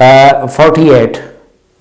48,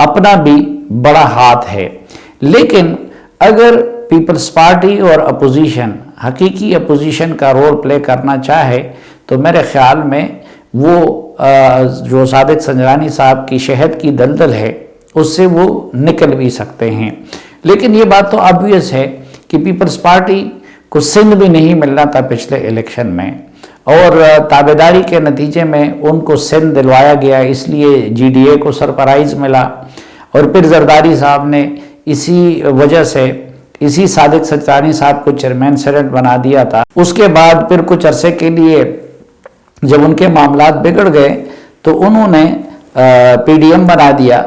اپنا بھی بڑا ہاتھ ہے. لیکن اگر پیپلز پارٹی اور اپوزیشن حقیقی اپوزیشن کا رول پلے کرنا چاہے تو میرے خیال میں وہ جو صادق سنجرانی صاحب کی شہد کی دلدل ہے اس سے وہ نکل بھی سکتے ہیں. لیکن یہ بات تو آبویس ہے کہ پیپلز پارٹی کو سندھ بھی نہیں ملنا تھا پچھلے الیکشن میں، اور تابعداری کے نتیجے میں ان کو سندھ دلوایا گیا، اس لیے جی ڈی اے کو سرپرائز ملا، اور پھر زرداری صاحب نے اسی وجہ سے اسی صادق سنجرانی صاحب کو چیئرمین سینٹ بنا دیا تھا. اس کے بعد پھر کچھ عرصے کے لیے جب ان کے معاملات بگڑ گئے تو انہوں نے پی ڈی ایم بنا دیا،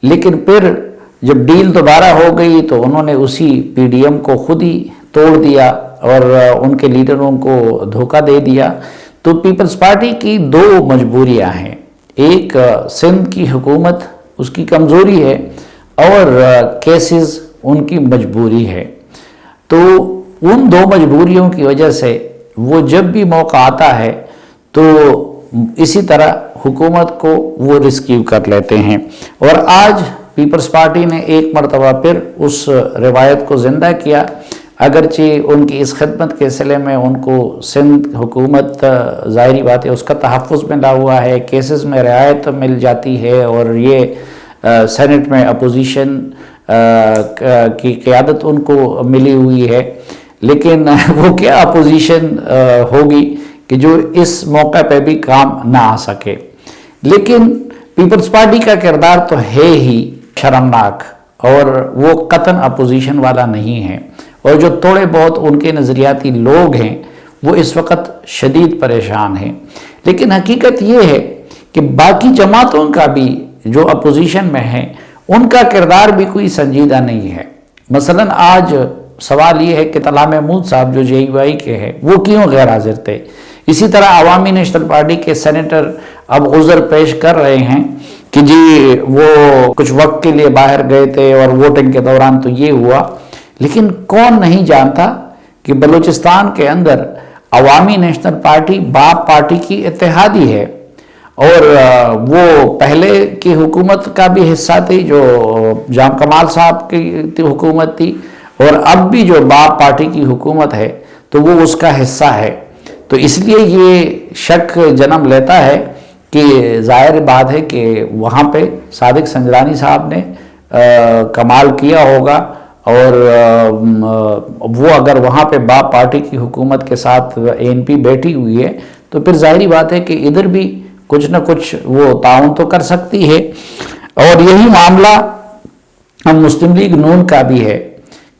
لیکن پھر جب ڈیل دوبارہ ہو گئی تو انہوں نے اسی پی ڈی ایم کو خود ہی توڑ دیا اور ان کے لیڈروں کو دھوکہ دے دیا. تو پیپلز پارٹی کی دو مجبوریاں ہیں، ایک سندھ کی حکومت اس کی کمزوری ہے اور کیسز ان کی مجبوری ہے. تو ان دو مجبوریوں کی وجہ سے وہ جب بھی موقع آتا ہے تو اسی طرح حکومت کو وہ ریسکیو کر لیتے ہیں. اور آج پیپلز پارٹی نے ایک مرتبہ پھر اس روایت کو زندہ کیا، اگرچہ ان کی اس خدمت کے سلسلے میں ان کو سندھ حکومت ظاہری بات ہے اس کا تحفظ ملا ہوا ہے، کیسز میں رعایت مل جاتی ہے، اور یہ سینٹ میں اپوزیشن کی قیادت ان کو ملی ہوئی ہے. لیکن وہ کیا اپوزیشن ہوگی کہ جو اس موقع پہ بھی کام نہ آ سکے. لیکن پیپلز پارٹی کا کردار تو ہے ہی شرمناک، اور وہ قطعاً اپوزیشن والا نہیں ہے، اور جو تھوڑے بہت ان کے نظریاتی لوگ ہیں وہ اس وقت شدید پریشان ہیں. لیکن حقیقت یہ ہے کہ باقی جماعتوں کا بھی جو اپوزیشن میں ہیں ان کا کردار بھی کوئی سنجیدہ نہیں ہے. مثلا آج سوال یہ ہے کہ طلحہ محمود صاحب جو جے یو آئی کے ہیں وہ کیوں غیر حاضر تھے. اسی طرح عوامی نیشنل پارٹی کے سینیٹر اب عذر پیش کر رہے ہیں کہ جی وہ کچھ وقت کے لیے باہر گئے تھے اور ووٹنگ کے دوران تو یہ ہوا. لیکن کون نہیں جانتا کہ بلوچستان کے اندر عوامی نیشنل پارٹی باپ پارٹی کی اتحادی ہے، اور وہ پہلے کی حکومت کا بھی حصہ تھی جو جام کمال صاحب کی حکومت تھی، اور اب بھی جو باپ پارٹی کی حکومت ہے تو وہ اس کا حصہ ہے. تو اس لیے یہ شک جنم لیتا ہے کہ ظاہر بات ہے کہ وہاں پہ صادق سنجرانی صاحب نے کمال کیا ہوگا، اور وہ اگر وہاں پہ باپ پارٹی کی حکومت کے ساتھ اے این پی بیٹھی ہوئی ہے تو پھر ظاہری بات ہے کہ ادھر بھی کچھ نہ کچھ وہ تعاون تو کر سکتی ہے. اور یہی معاملہ ہم مسلم لیگ نون کا بھی ہے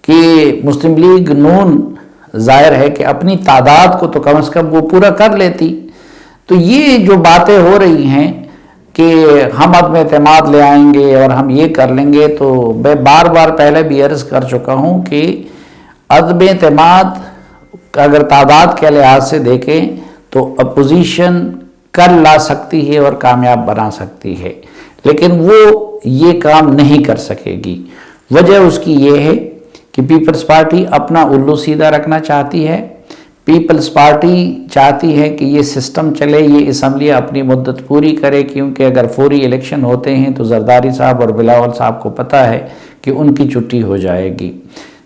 کہ مسلم لیگ نون ظاہر ہے کہ اپنی تعداد کو تو کم از کم وہ پورا کر لیتی. تو یہ جو باتیں ہو رہی ہیں کہ ہم عدم اعتماد لے آئیں گے اور ہم یہ کر لیں گے، تو میں بار بار پہلے بھی عرض کر چکا ہوں کہ عدم اعتماد اگر تعداد کے لحاظ سے دیکھیں تو اپوزیشن کر لا سکتی ہے اور کامیاب بنا سکتی ہے، لیکن وہ یہ کام نہیں کر سکے گی. وجہ اس کی یہ ہے کہ پیپلز پارٹی اپنا الو سیدھا رکھنا چاہتی ہے. پیپلز پارٹی چاہتی ہے کہ یہ سسٹم چلے، یہ اسمبلیاں اپنی مدت پوری کرے، کیونکہ اگر فوری الیکشن ہوتے ہیں تو زرداری صاحب اور بلاول صاحب کو پتہ ہے کہ ان کی چھٹی ہو جائے گی.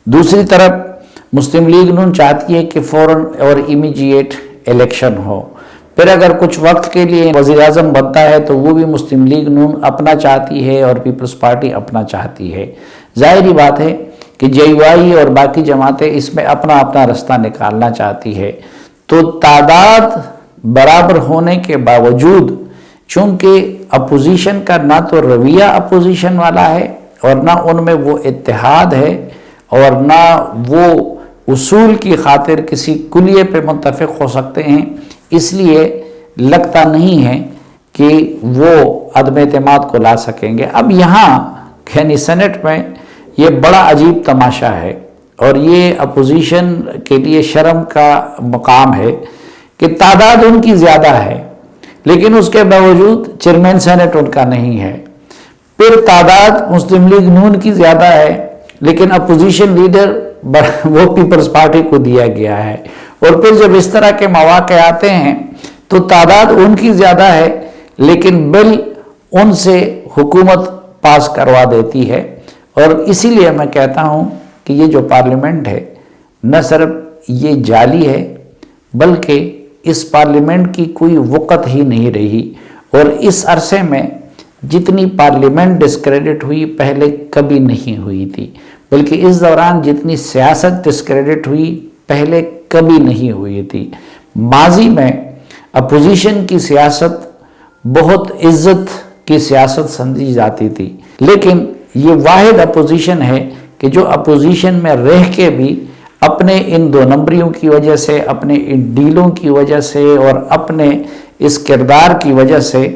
دوسری طرف مسلم لیگ نون چاہتی ہے کہ فوراً اور امیجیٹ الیکشن ہو. پھر اگر کچھ وقت کے لیے وزیر اعظم بنتا ہے تو وہ بھی مسلم لیگ نون اپنا چاہتی ہے اور پیپلز پارٹی اپنا چاہتی ہے. ظاہری بات ہے کہ جے یو آئی اور باقی جماعتیں اس میں اپنا اپنا رستہ نکالنا چاہتی ہے. تو تعداد برابر ہونے کے باوجود چونکہ اپوزیشن کا نہ تو رویہ اپوزیشن والا ہے اور نہ ان میں وہ اتحاد ہے اور نہ وہ اصول کی خاطر کسی کلیے پہ متفق ہو سکتے ہیں، اس لیے لگتا نہیں ہے کہ وہ عدم اعتماد کو لا سکیں گے. اب یہاں یعنی سینٹ میں یہ بڑا عجیب تماشا ہے اور یہ اپوزیشن کے لیے شرم کا مقام ہے کہ تعداد ان کی زیادہ ہے لیکن اس کے باوجود چیئرمین سینٹ ان کا نہیں ہے. پھر تعداد مسلم لیگ نون کی زیادہ ہے لیکن اپوزیشن لیڈر وہ پیپلز پارٹی کو دیا گیا ہے. اور پھر جب اس طرح کے مواقع آتے ہیں تو تعداد ان کی زیادہ ہے لیکن بل ان سے حکومت پاس کروا دیتی ہے، اور اسی لیے میں کہتا ہوں کہ یہ جو پارلیمنٹ ہے نہ صرف یہ جعلی ہے بلکہ اس پارلیمنٹ کی کوئی وقت ہی نہیں رہی، اور اس عرصے میں جتنی پارلیمنٹ ڈسکریڈٹ ہوئی پہلے کبھی نہیں ہوئی تھی، بلکہ اس دوران جتنی سیاست ڈسکریڈٹ ہوئی پہلے کبھی نہیں ہوئی تھی۔ ماضی میں اپوزیشن کی سیاست بہت عزت کی سیاست سمجھی جاتی تھی، لیکن یہ واحد اپوزیشن ہے کہ جو اپوزیشن میں رہ کے بھی اپنے ان دو نمبریوں کی وجہ سے، اپنے ان ڈیلوں کی وجہ سے اور اپنے اس کردار کی وجہ سے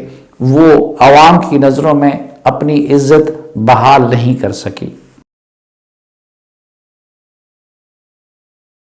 وہ عوام کی نظروں میں اپنی عزت بحال نہیں کر سکی۔